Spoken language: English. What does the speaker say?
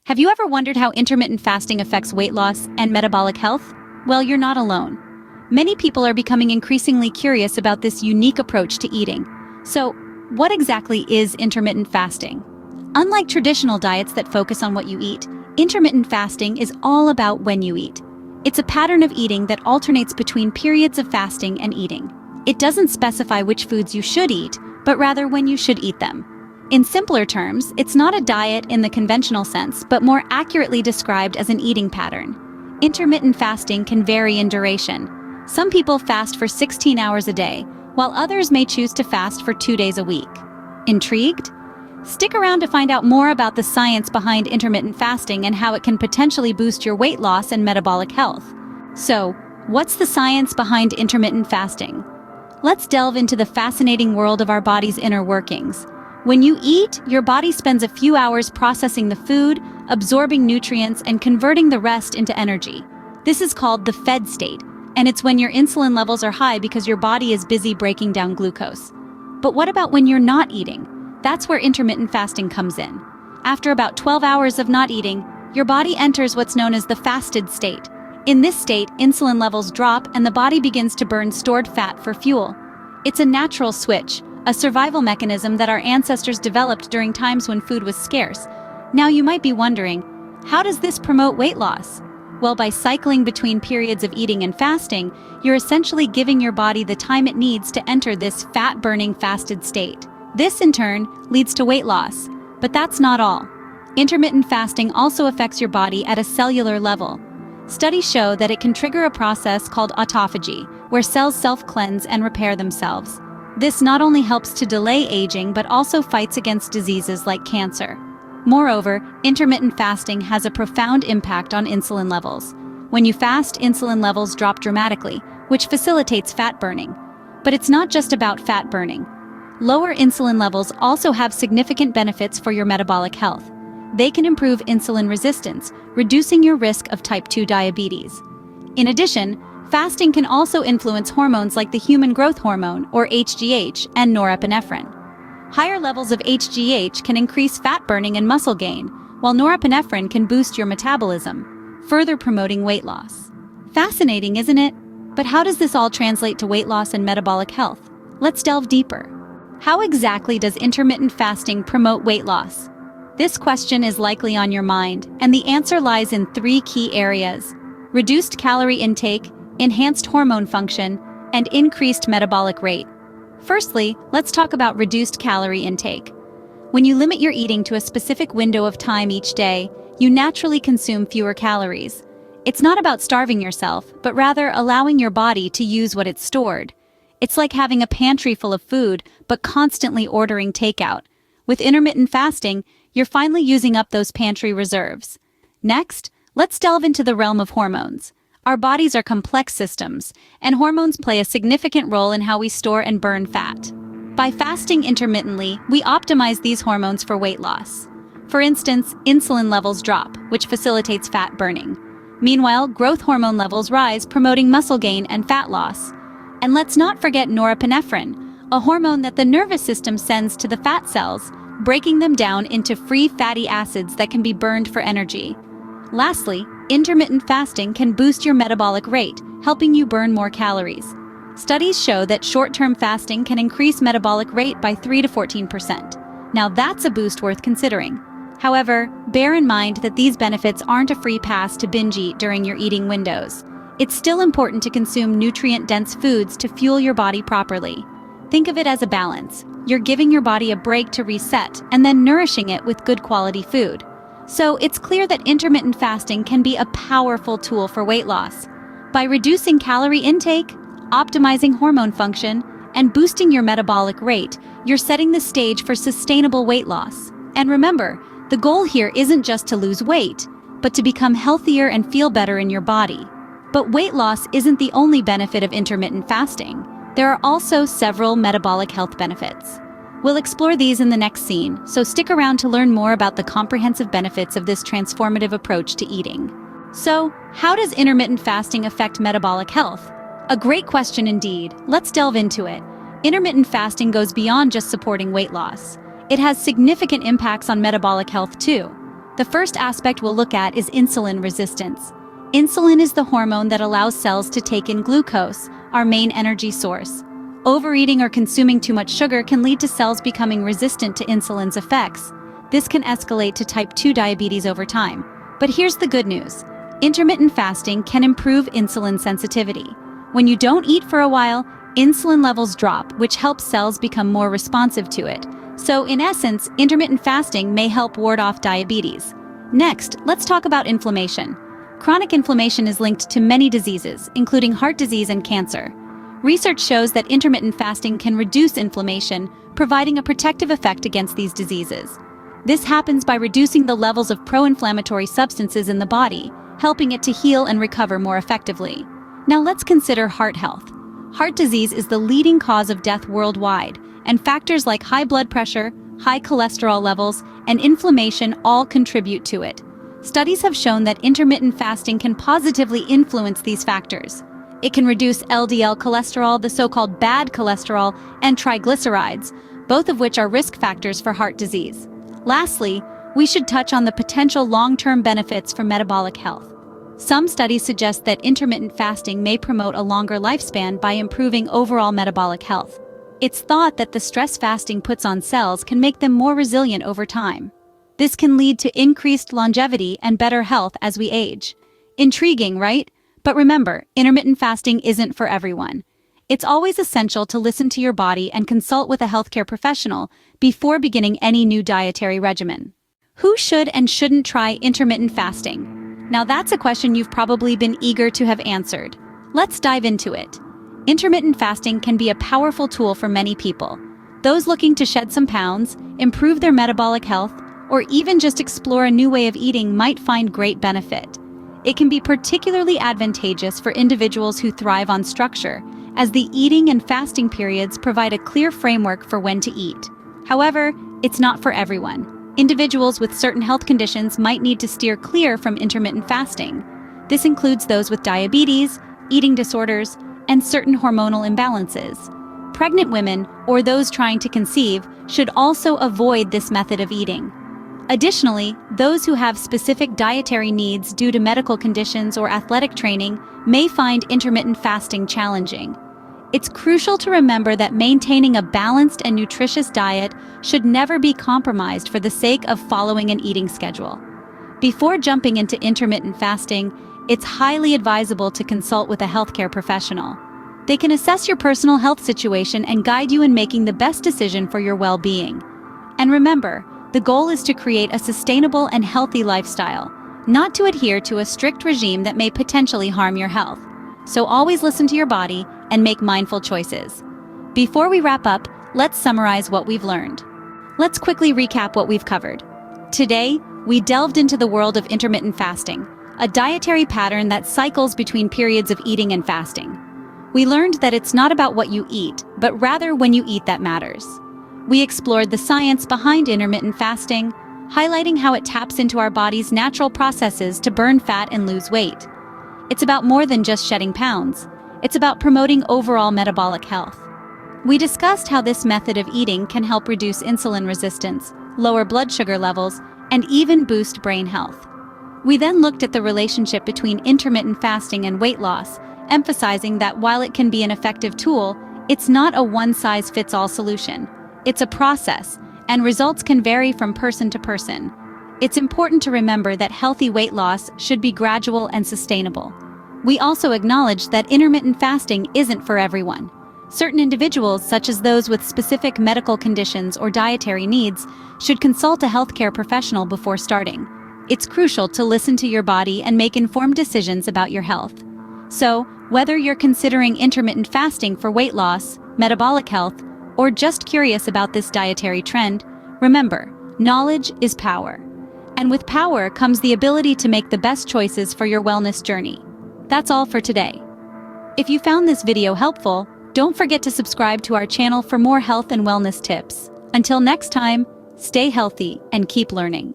Have you ever wondered how intermittent fasting affects weight loss and metabolic health? Well, you're not alone. Many people are becoming increasingly curious about this unique approach to eating. So, what exactly is intermittent fasting? Unlike traditional diets that focus on what you eat, intermittent fasting is all about when you eat. It's a pattern of eating that alternates between periods of fasting and eating. It doesn't specify which foods you should eat, but rather when you should eat them. In simpler terms, it's not a diet in the conventional sense, but more accurately described as an eating pattern. Intermittent fasting can vary in duration. Some people fast for 16 hours a day, while others may choose to fast for 2 days a week. Intrigued? Stick around to find out more about the science behind intermittent fasting and how it can potentially boost your weight loss and metabolic health. So, what's the science behind intermittent fasting? Let's delve into the fascinating world of our body's inner workings. When you eat, your body spends a few hours processing the food, absorbing nutrients, and converting the rest into energy. This is called the fed state, and it's when your insulin levels are high because your body is busy breaking down glucose. But what about when you're not eating? That's where intermittent fasting comes in. After about 12 hours of not eating, your body enters what's known as the fasted state. In this state, insulin levels drop and the body begins to burn stored fat for fuel. It's a natural switch, a survival mechanism that our ancestors developed during times when food was scarce. Now you might be wondering, how does this promote weight loss? Well, by cycling between periods of eating and fasting, you're essentially giving your body the time it needs to enter this fat-burning fasted state. This, in turn, leads to weight loss. But that's not all. Intermittent fasting also affects your body at a cellular level. Studies show that it can trigger a process called autophagy, where cells self-cleanse and repair themselves. This not only helps to delay aging, but also fights against diseases like cancer. Moreover, intermittent fasting has a profound impact on insulin levels. When you fast, insulin levels drop dramatically, which facilitates fat burning. But it's not just about fat burning. Lower insulin levels also have significant benefits for your metabolic health. They can improve insulin resistance, reducing your risk of type 2 diabetes. In addition, fasting can also influence hormones like the human growth hormone, or HGH, and norepinephrine. Higher levels of HGH can increase fat burning and muscle gain, while norepinephrine can boost your metabolism, further promoting weight loss. Fascinating, isn't it? But how does this all translate to weight loss and metabolic health? Let's delve deeper. How exactly does intermittent fasting promote weight loss? This question is likely on your mind, and the answer lies in 3 key areas: reduced calorie intake, enhanced hormone function, and increased metabolic rate. Firstly, let's talk about reduced calorie intake. When you limit your eating to a specific window of time each day, you naturally consume fewer calories. It's not about starving yourself, but rather allowing your body to use what it's stored. It's like having a pantry full of food, but constantly ordering takeout. With intermittent fasting, you're finally using up those pantry reserves. Next, let's delve into the realm of hormones. Our bodies are complex systems, and hormones play a significant role in how we store and burn fat. By fasting intermittently, we optimize these hormones for weight loss. For instance, insulin levels drop, which facilitates fat burning. Meanwhile, growth hormone levels rise, promoting muscle gain and fat loss. And let's not forget norepinephrine, a hormone that the nervous system sends to the fat cells, breaking them down into free fatty acids that can be burned for energy. Lastly, intermittent fasting can boost your metabolic rate, helping you burn more calories. Studies show that short-term fasting can increase metabolic rate by 3 to 14%. Now that's a boost worth considering. However, bear in mind that these benefits aren't a free pass to binge eat during your eating windows. It's still important to consume nutrient-dense foods to fuel your body properly. Think of it as a balance. You're giving your body a break to reset and then nourishing it with good quality food. So it's clear that intermittent fasting can be a powerful tool for weight loss. By reducing calorie intake, optimizing hormone function, and boosting your metabolic rate, you're setting the stage for sustainable weight loss. And remember, the goal here isn't just to lose weight, but to become healthier and feel better in your body. But weight loss isn't the only benefit of intermittent fasting. There are also several metabolic health benefits. We'll explore these in the next scene, so stick around to learn more about the comprehensive benefits of this transformative approach to eating. So, how does intermittent fasting affect metabolic health? A great question indeed. Let's delve into it. Intermittent fasting goes beyond just supporting weight loss. It has significant impacts on metabolic health too. The first aspect we'll look at is insulin resistance. Insulin is the hormone that allows cells to take in glucose, our main energy source. Overeating or consuming too much sugar can lead to cells becoming resistant to insulin's effects. This can escalate to type 2 diabetes over time. But here's the good news. Intermittent fasting can improve insulin sensitivity. When you don't eat for a while, insulin levels drop, which helps cells become more responsive to it. So, in essence, intermittent fasting may help ward off diabetes. Next, let's talk about inflammation. Chronic inflammation is linked to many diseases, including heart disease and cancer. Research shows that intermittent fasting can reduce inflammation, providing a protective effect against these diseases. This happens by reducing the levels of pro-inflammatory substances in the body, helping it to heal and recover more effectively. Now let's consider heart health. Heart disease is the leading cause of death worldwide, and factors like high blood pressure, high cholesterol levels, and inflammation all contribute to it. Studies have shown that intermittent fasting can positively influence these factors. It can reduce LDL cholesterol, the so-called bad cholesterol, and triglycerides, both of which are risk factors for heart disease. Lastly, we should touch on the potential long-term benefits for metabolic health. Some studies suggest that intermittent fasting may promote a longer lifespan by improving overall metabolic health. It's thought that the stress fasting puts on cells can make them more resilient over time. This can lead to increased longevity and better health as we age. Intriguing, right? But remember, intermittent fasting isn't for everyone. It's always essential to listen to your body and consult with a healthcare professional before beginning any new dietary regimen. Who should and shouldn't try intermittent fasting? Now that's a question you've probably been eager to have answered. Let's dive into it. Intermittent fasting can be a powerful tool for many people. Those looking to shed some pounds, improve their metabolic health, or even just explore a new way of eating might find great benefit. It can be particularly advantageous for individuals who thrive on structure, as the eating and fasting periods provide a clear framework for when to eat. However, it's not for everyone. Individuals with certain health conditions might need to steer clear from intermittent fasting. This includes those with diabetes, eating disorders, and certain hormonal imbalances. Pregnant women, or those trying to conceive, should also avoid this method of eating. Additionally, those who have specific dietary needs due to medical conditions or athletic training may find intermittent fasting challenging. It's crucial to remember that maintaining a balanced and nutritious diet should never be compromised for the sake of following an eating schedule. Before jumping into intermittent fasting, it's highly advisable to consult with a healthcare professional. They can assess your personal health situation and guide you in making the best decision for your well-being. And remember, the goal is to create a sustainable and healthy lifestyle, not to adhere to a strict regime that may potentially harm your health. So always listen to your body and make mindful choices. Before we wrap up, let's summarize what we've learned. Let's quickly recap what we've covered. Today, we delved into the world of intermittent fasting, a dietary pattern that cycles between periods of eating and fasting. We learned that it's not about what you eat, but rather when you eat that matters. We explored the science behind intermittent fasting, highlighting how it taps into our body's natural processes to burn fat and lose weight. It's about more than just shedding pounds. It's about promoting overall metabolic health. We discussed how this method of eating can help reduce insulin resistance, lower blood sugar levels, and even boost brain health. We then looked at the relationship between intermittent fasting and weight loss, emphasizing that while it can be an effective tool, it's not a one-size-fits-all solution. It's a process, and results can vary from person to person. It's important to remember that healthy weight loss should be gradual and sustainable. We also acknowledged that intermittent fasting isn't for everyone. Certain individuals, such as those with specific medical conditions or dietary needs, should consult a healthcare professional before starting. It's crucial to listen to your body and make informed decisions about your health. So, whether you're considering intermittent fasting for weight loss, metabolic health, or just curious about this dietary trend, remember, knowledge is power. And with power comes the ability to make the best choices for your wellness journey. That's all for today. If you found this video helpful, don't forget to subscribe to our channel for more health and wellness tips. Until next time, stay healthy and keep learning.